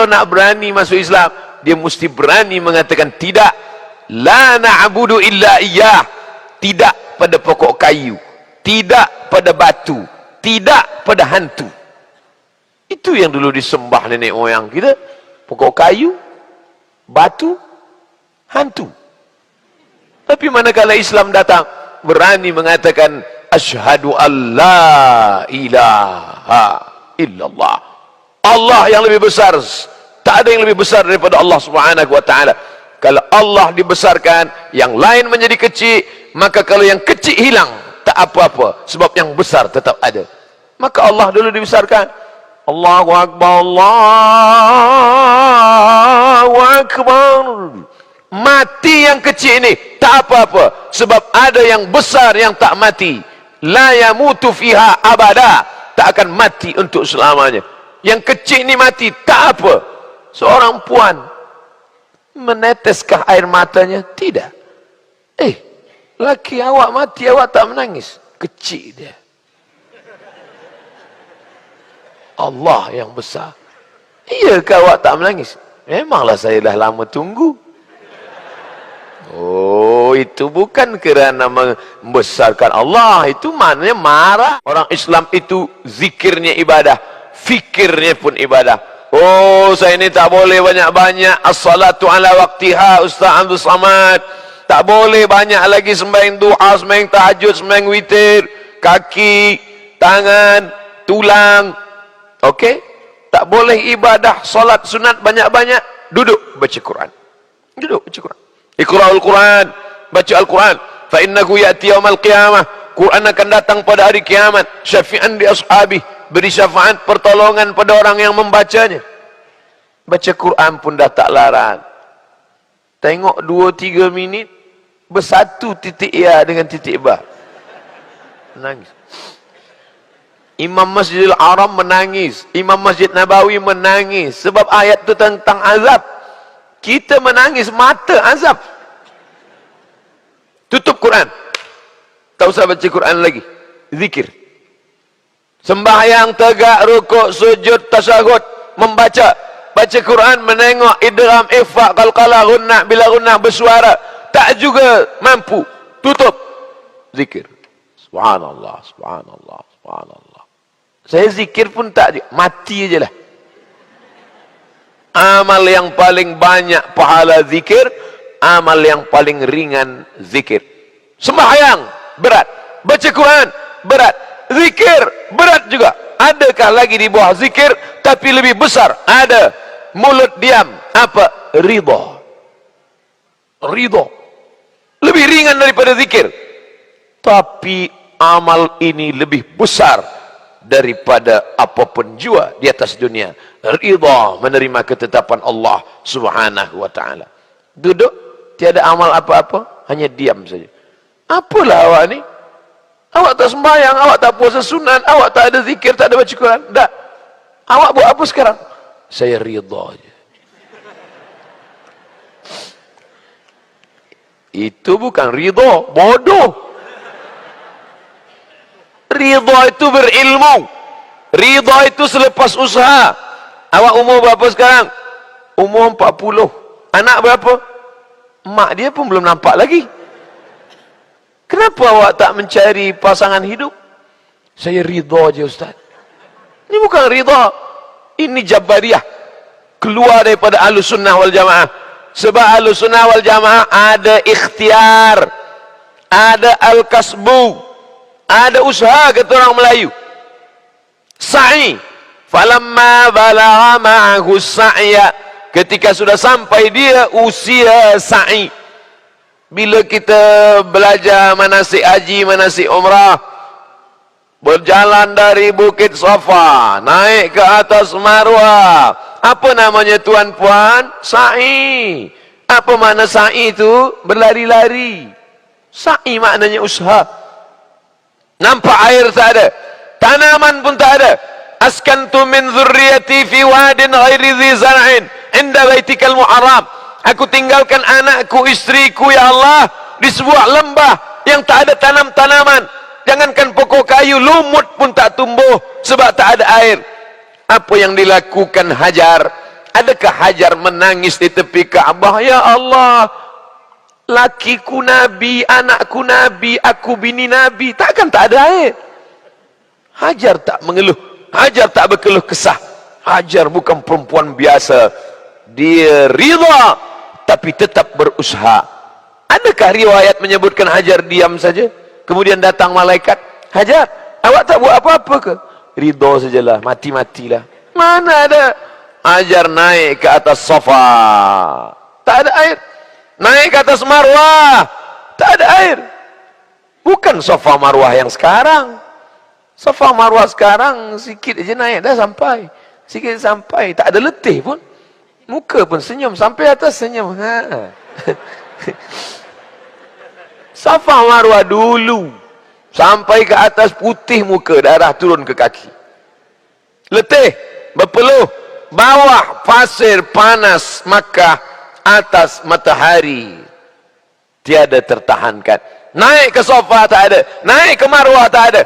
kalau nak berani masuk Islam, dia mesti berani mengatakan tidak. La na'budu illa iyyah. Tidak pada pokok kayu, tidak pada batu, tidak pada hantu. Itu yang dulu disembah nenek moyang kita. Pokok kayu, batu, hantu. Tapi manakala Islam datang, berani mengatakan asyhadu alla ilaha illallah. Allah yang lebih besar. Tak ada yang lebih besar daripada Allah Subhanahu wa taala. Kalau Allah dibesarkan, yang lain menjadi kecil, maka kalau yang kecil hilang, tak apa-apa, sebab yang besar tetap ada. Maka Allah dulu dibesarkan. Allahu Akbar, Allahu Akbar. Mati yang kecil ini tak apa-apa, sebab ada yang besar yang tak mati. La yamutu fiha abada, tak akan mati untuk selamanya. Yang kecil ini mati, tak apa. Seorang puan, meneteskah air matanya? Tidak. Laki awak mati, awak tak menangis? Kecil dia. Allah yang besar. Iyakah awak tak menangis? Memanglah saya dah lama tunggu. Oh, itu bukan kerana membesarkan Allah. Itu maknanya marah. Orang Islam itu zikirnya ibadah, fikirnya pun ibadah. Oh, saya ini tak boleh banyak-banyak as-salatu ala waqtiha, Ustaz Abdul Samad. Tak boleh banyak lagi sembahyang duha, sembahyang tahajud, sembahyang witir, kaki, tangan, tulang. Okey? Tak boleh ibadah solat sunat banyak-banyak. Duduk baca Quran. Duduk baca Quran. Iqra'ul Quran, baca Al-Quran. Fa innahu ya'ti yaumal qiyamah. Quran akan datang pada hari kiamat. Syafi'an di ashabi, beri syafaat pertolongan pada orang yang membacanya. Baca Quran pun dah tak larang. Tengok 2-3 minit, bersatu titik ya dengan titik ba. Menangis. Imam Masjidil Haram menangis, Imam Masjid Nabawi menangis, sebab ayat itu tentang azab. Kita menangis mata azab. Tutup Quran, tak usah baca Quran lagi, zikir. Sembahyang tegak, rukuk, sujud, tasyahud, membaca, baca Quran, menengok, idgham, ikhfa, qalqalah, gunnah, bila gunnah, bersuara, tak juga mampu. Tutup, zikir. Subhanallah, subhanallah, subhanallah. Saya zikir pun tak, mati aja lah. Amal yang paling banyak pahala zikir, amal yang paling ringan zikir. Sembahyang berat, baca Quran berat, zikir berat juga. Adakah lagi di bawah zikir tapi lebih besar? Ada. Mulut diam, apa? Ridha. Ridha lebih ringan daripada zikir, tapi amal ini lebih besar daripada apapun jua di atas dunia. Ridha, menerima ketetapan Allah Subhanahu wa taala. Duduk, tiada amal apa-apa, hanya diam saja. Apalah awak ni? Awak tak sembahyang, awak tak puasa sunat, awak tak ada zikir, tak ada baca Quran. Tak. Awak buat apa sekarang? Saya ridha aja. Itu bukan ridha, bodoh. Ridha itu berilmu. Ridha itu selepas usaha. Awak umur berapa sekarang? Umur 40. Anak berapa? Mak dia pun belum nampak lagi. Kenapa awak tak mencari pasangan hidup? Saya ridha je Ustaz. Ini bukan ridha. Ini Jabariyah. Keluar daripada Ahlus Sunnah wal Jamaah. Sebab Ahlus Sunnah wal Jamaah ada ikhtiar, ada al-kasbu, ada usaha, kata orang Melayu. Sa'i. Falamma balagha ma'ahu sa'ya. Ketika sudah sampai dia usia sa'i. Bila kita belajar manasik haji, manasik umrah, berjalan dari Bukit Safa, naik ke atas Marwah. Apa namanya tuan puan? Sa'i. Apa makna sa'i itu? Berlari-lari. Sa'i maknanya usaha. Nampak air tak ada, tanaman pun tak ada. Askantu min dzurriyyati fi wadin ghairi dzi zar'in inda baitikal muharram. Aku tinggalkan anakku, istriku ya Allah di sebuah lembah yang tak ada tanam-tanaman. Jangankan pokok kayu, lumut pun tak tumbuh sebab tak ada air. Apa yang dilakukan Hajar? Adakah Hajar menangis di tepi Kaabah? Ya Allah, lakiku Nabi, anakku Nabi, aku bini Nabi. Takkan tak ada air? Hajar tak mengeluh. Hajar tak berkeluh kesah. Hajar bukan perempuan biasa. Dia rida, tapi tetap berusaha. Adakah riwayat menyebutkan Hajar diam saja? Kemudian datang malaikat. Hajar, awak tak buat apa-apa ke? Ridha sajalah, mati-matilah. Mana ada? Hajar naik ke atas Safa, tak ada air. Naik ke atas Marwah, tak ada air. Bukan Safa Marwah yang sekarang. Safa Marwah sekarang sikit aja naik dah sampai. Sikit sampai, tak ada letih pun. Muka pun senyum, sampai atas senyum. Safa Marwah dulu sampai ke atas putih muka, darah turun ke kaki. Letih, berpeluh, bawah pasir panas Makkah, atas matahari, tiada tertahankan. Naik ke Safa tak ada, naik ke Marwah tak ada.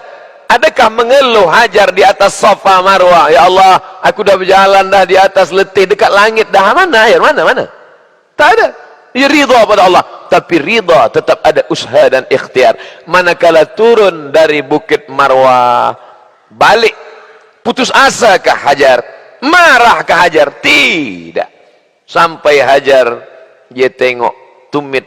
Adakah mengeluh Hajar di atas Safa Marwah? Ya Allah, aku dah berjalan dah di atas, letih, dekat langit dah. Mana air? Mana? Tak ada. Dia ridha pada Allah. Tapi ridha tetap ada usaha dan ikhtiar. Manakala turun dari bukit Marwah, balik, putus asa ke Hajar? Marah ke Hajar? Tidak. Sampai Hajar, dia tengok tumit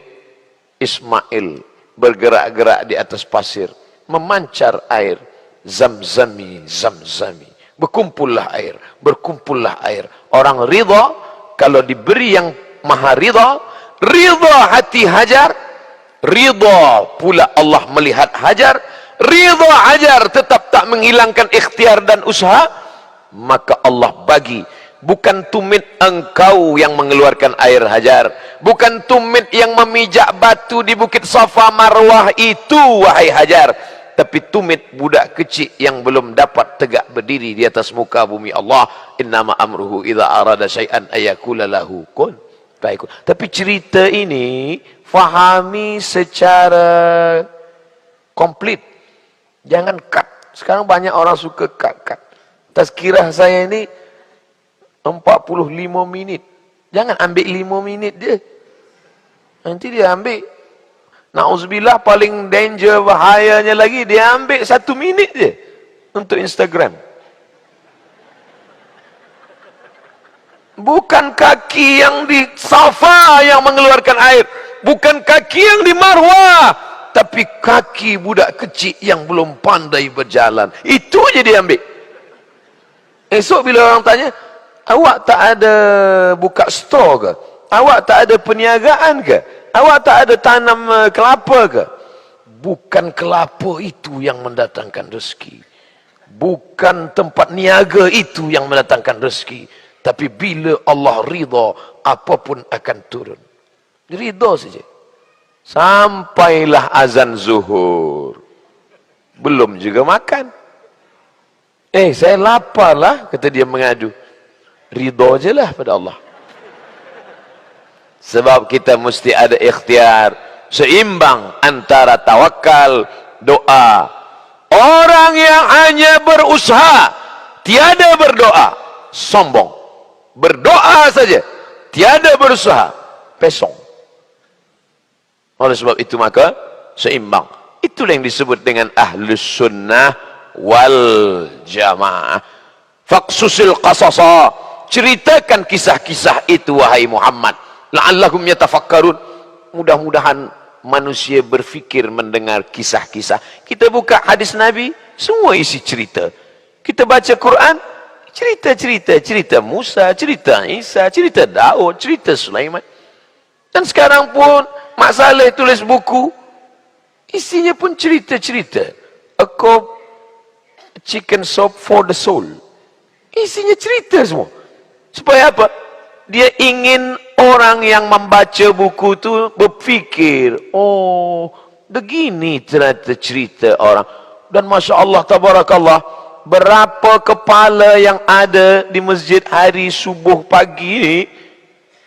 Ismail bergerak-gerak di atas pasir, memancar air. Zamzami, zamzami. Berkumpullah air, berkumpullah air. Orang ridha, kalau diberi yang maha ridha, ridha hati Hajar, ridha pula Allah melihat Hajar, ridha Hajar tetap tak menghilangkan ikhtiar dan usaha, maka Allah bagi. Bukan tumit engkau yang mengeluarkan air Hajar, bukan tumit yang memijak batu di bukit Safa Marwah itu, wahai Hajar, tapi tumit budak kecil yang belum dapat tegak berdiri di atas muka bumi Allah. Innama amruhu idza arada syai'an ayakula lahu kun fayakun. Tapi cerita ini fahami secara komplit, jangan cut. Sekarang banyak orang suka cut. Tazkirah saya ini 45 minit. Jangan ambil 5 minit je. Nanti dia ambil, na'udzubillah, paling danger, bahayanya lagi, dia ambil 1 minit je untuk Instagram. Bukan kaki yang di Safa yang mengeluarkan air, bukan kaki yang di Marwah, tapi kaki budak kecil yang belum pandai berjalan. Itu je dia ambil. Esok bila orang tanya, awak tak ada buka store ke? Awak tak ada perniagaan ke? Awak tak ada tanam kelapa ke? Bukan kelapa itu yang mendatangkan rezeki. Bukan tempat niaga itu yang mendatangkan rezeki. Tapi bila Allah ridha, apapun akan turun. Ridha saja. Sampailah azan zuhur, belum juga makan. Saya lapar lah, kata dia mengadu. Ridha je lah pada Allah. Sebab kita mesti ada ikhtiar seimbang antara tawakal, doa. Orang yang hanya berusaha, tiada berdoa, sombong. Berdoa saja, tiada berusaha, pesong. Oleh sebab itu maka seimbang. Itulah yang disebut dengan ahlus sunnah wal jamaah. Faqsusil qasasa, ceritakan kisah-kisah itu wahai Muhammad, la'allahum yatafakkarun. Mudah-mudahan manusia berfikir mendengar kisah-kisah. Kita buka hadis Nabi, semua isi cerita. Kita baca Quran, cerita Musa, cerita Isa, cerita Daud, cerita Sulaiman. Dan sekarang pun Mak Saleh tulis buku, isinya pun cerita-cerita. A cup chicken soup for the soul. Isinya cerita semua. Supaya apa? Dia ingin orang yang membaca buku itu berfikir, oh, begini ternyata cerita orang. Dan Masya Allah, Tabarakallah, berapa kepala yang ada di masjid hari subuh pagi ini,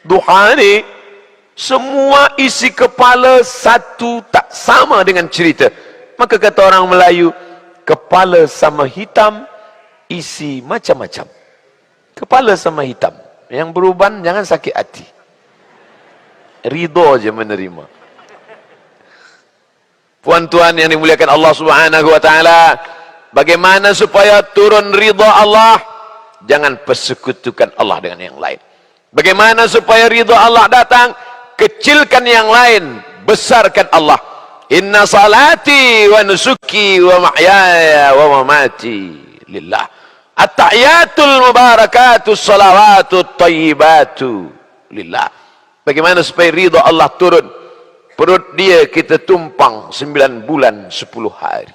duha ni, semua isi kepala satu, tak sama dengan cerita. Maka kata orang Melayu, kepala sama hitam, isi macam-macam. Kepala sama hitam, Yang beruban jangan sakit hati. Ridho aja menerima. Puan-tuan yang dimuliakan Allah Subhanahu wa taala, bagaimana supaya turun ridha Allah? Jangan persekutukan Allah dengan yang lain. Bagaimana supaya ridha Allah datang? Kecilkan yang lain, besarkan Allah. Inna salati wa nusuki wa mahyaya wa mamati lillah. At-tahiyatul mubarakatus salawatut thayyibatu lillah. Bagaimana supaya ridha Allah turun? Perut dia kita tumpang 9 bulan 10 hari.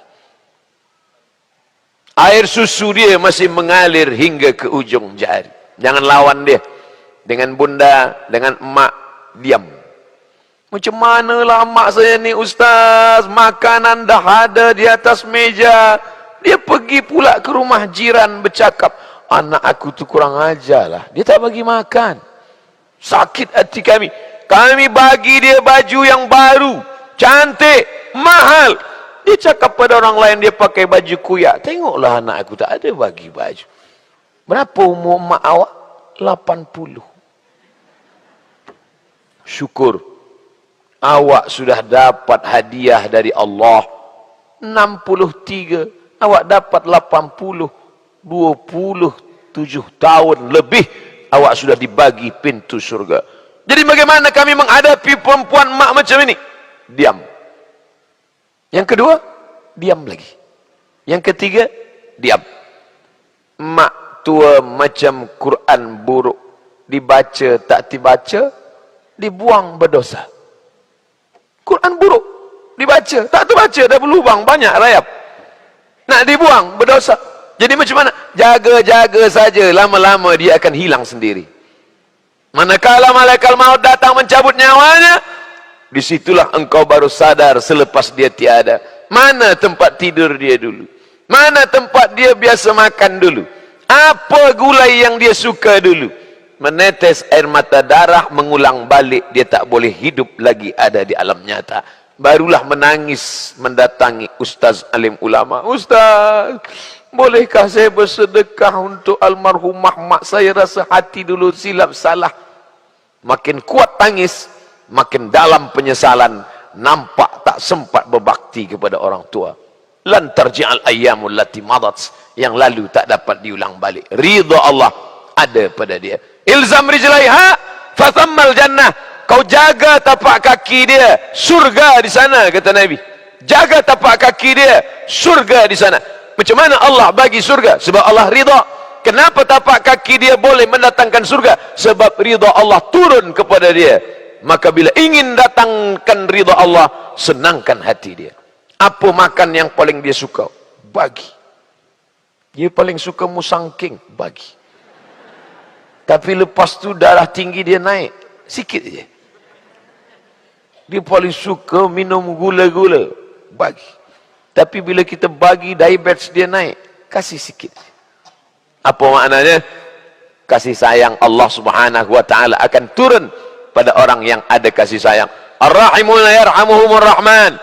Air susu dia masih mengalir hingga ke ujung jari. Jangan lawan dia. Dengan bunda, dengan emak, diam. Macam manalah mak saya ni ustaz, makanan dah ada di atas meja. Dia pergi pula ke rumah jiran bercakap, anak aku tu kurang ajar lah, dia tak bagi makan. Sakit hati kami. Kami bagi dia baju yang baru, cantik, mahal. Dia cakap pada orang lain dia pakai baju kuyak. Tengoklah anak aku tak ada bagi baju. Berapa umur mak awak? 80. Syukur. Awak sudah dapat hadiah dari Allah. 63. Awak dapat 80. 27 tahun lebih. Awak sudah dibagi pintu surga. Jadi bagaimana kami menghadapi perempuan mak macam ini? Diam. Yang kedua, diam lagi. Yang ketiga, diam. Mak tua macam Quran buruk. Dibaca tak dibaca, dibuang berdosa. Quran buruk, dibaca tak terbaca, dah berlubang banyak rayap. Nak dibuang berdosa. Jadi macam mana? Jaga-jaga saja, lama-lama dia akan hilang sendiri. Manakala malaikat maut datang mencabut nyawanya, disitulah engkau baru sadar selepas dia tiada. Mana tempat tidur dia dulu? Mana tempat dia biasa makan dulu? Apa gulai yang dia suka dulu? Menetes air mata darah, mengulang balik, dia tak boleh hidup lagi ada di alam nyata. Barulah menangis mendatangi ustaz alim ulama. Ustaz, bolehkah saya bersedekah untuk almarhumah mak saya? Rasa hati dulu silap salah. Makin kuat tangis, makin dalam penyesalan. Nampak tak sempat berbakti kepada orang tua. Lan tarji'al ayyamul lati madat, yang lalu tak dapat diulang balik. Ridha Allah ada pada dia. Ilzam rijlaiha fathammal jannah. Kau jaga tapak kaki dia, surga di sana, kata Nabi. Jaga tapak kaki dia, surga di sana. Macam mana Allah bagi surga? Sebab Allah ridha. Kenapa tapak kaki dia boleh mendatangkan surga? Sebab ridha Allah turun kepada dia. Maka bila ingin datangkan ridha Allah, senangkan hati dia. Apa makan yang paling dia suka? Bagi. Dia paling suka musangking, bagi. Tapi lepas tu darah tinggi dia naik, sikit je. Dia paling suka minum gula-gula, bagi. Tapi bila kita bagi, diabetes dia naik, kasih sikit. Apa maknanya? Kasih sayang Allah Subhanahu wa taala akan turun pada orang yang ada kasih sayang. Ar-rahimuna yarhamuhumur rahman.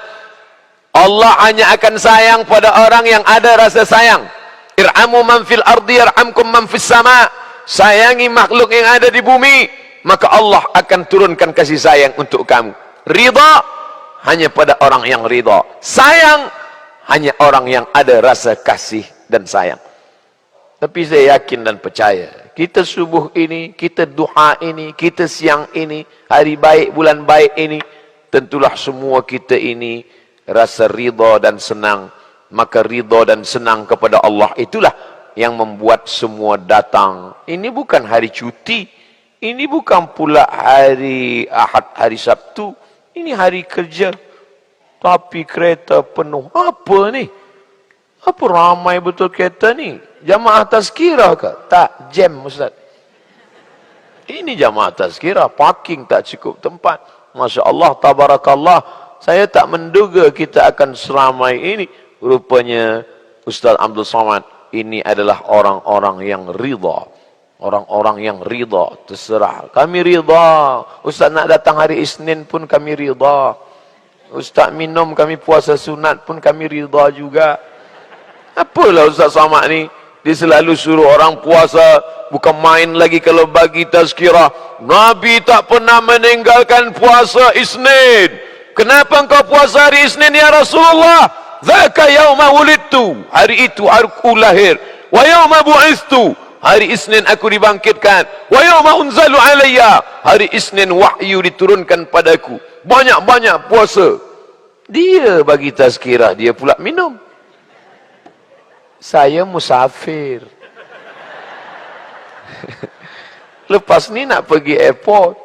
Allah hanya akan sayang pada orang yang ada rasa sayang. Irhamu man fil ardi yarhamkum man fis sama. Sayangi makhluk yang ada di bumi, maka Allah akan turunkan kasih sayang untuk kamu. Ridha hanya pada orang yang ridha. Sayang hanya orang yang ada rasa kasih dan sayang. Tapi saya yakin dan percaya, kita subuh ini, kita duha ini, kita siang ini, hari baik, bulan baik ini, tentulah semua kita ini rasa ridha dan senang. Maka ridha dan senang kepada Allah itulah yang membuat semua datang. Ini bukan hari cuti, ini bukan pula hari Ahad, hari Sabtu, ini hari kerja. Tapi kereta penuh. Apa ni? Apa ramai betul kereta ni? Jamaah tazkirah ke? Tak, jam Ustaz. Ini jamaah tazkirah, parking tak cukup tempat. Masya Allah, tabarakallah. Saya tak menduga kita akan seramai ini. Rupanya Ustaz Abdul Somad ini adalah orang-orang yang ridha. Orang-orang yang ridha, terserah. Kami ridha. Ustaz nak datang hari Isnin pun kami ridha. Ustaz minum kami puasa sunat pun kami ridha juga. Apalah Ustaz Somad ni? Dia selalu suruh orang puasa, bukan main lagi kalau bagi tazkirah. Nabi tak pernah meninggalkan puasa Isnin. Kenapa engkau puasa hari Isnin ya Rasulullah? Dzaka yauma wulidtu, hari itu aku lahir. Wa yauma bu'istu, hari Isnin aku dibangkitkan. Wa yauma unzalu alayya, hari Isnin wahyu diturunkan padaku. Banyak-banyak puasa. Dia bagi tazkirah, dia pula minum. Saya musafir. Lepas ni nak pergi airport.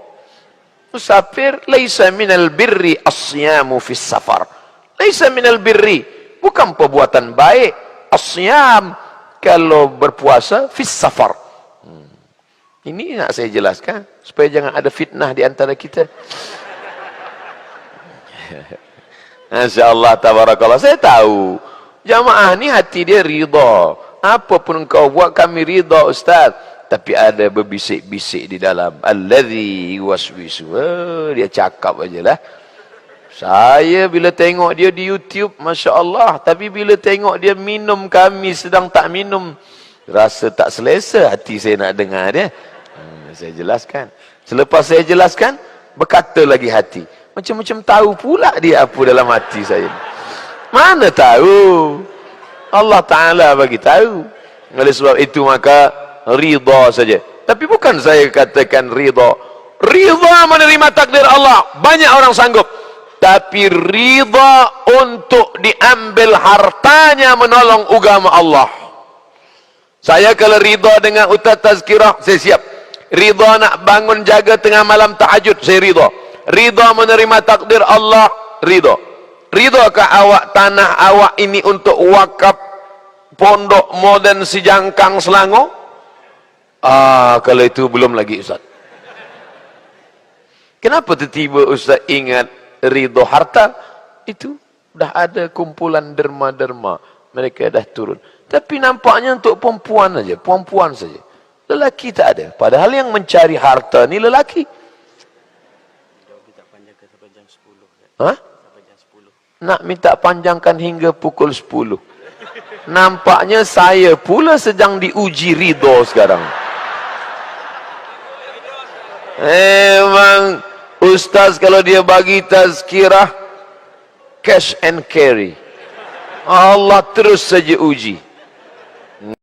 Musafir, laisa minal birri as-siyamu fis safar. Laisa minal birri, bukan perbuatan baik as-siyam kalau berpuasa fis safar. Ini nak saya jelaskan supaya jangan ada fitnah di antara kita. Masya-Allah, tabarakallah. Saya tahu jamaah ni hati dia ridha. Apa pun kau buat kami ridha ustaz. Tapi ada berbisik-bisik di dalam. Allazi waswisu. Dia cakap ajalah. Saya bila tengok dia di YouTube, Masya Allah. Tapi bila tengok dia minum, kami sedang tak minum, rasa tak selesa hati saya nak dengar dia. Saya jelaskan. Selepas saya jelaskan, berkata lagi hati. Macam-macam tahu pula dia apa dalam hati saya. Mana tahu? Allah Ta'ala bagi tahu. Oleh sebab itu maka ridha saja. Tapi bukan saya katakan ridha. Ridha menerima takdir Allah, banyak orang sanggup. Tapi ridha untuk diambil hartanya menolong agama Allah. Saya kalau ridha dengan ustaz tazkirah, saya siap. Ridha nak bangun jaga tengah malam tahajud, saya ridha. Ridha menerima takdir Allah, ridha. Ridhakah awak tanah awak ini untuk wakaf pondok modern Sijangkang Selangor? Kalau itu belum lagi Ustaz. Kenapa tiba-tiba Ustaz ingat ridha harta? Itu dah ada kumpulan derma-derma, mereka dah turun. Tapi nampaknya untuk perempuan saja, perempuan saja. Lelaki tak ada. Padahal yang mencari harta ni lelaki. Hah? Nak minta panjangkan hingga pukul 10. Nampaknya saya pula sedang diuji ridha sekarang. Memang ustaz kalau dia bagi tazkirah, cash and carry. Allah terus saja uji.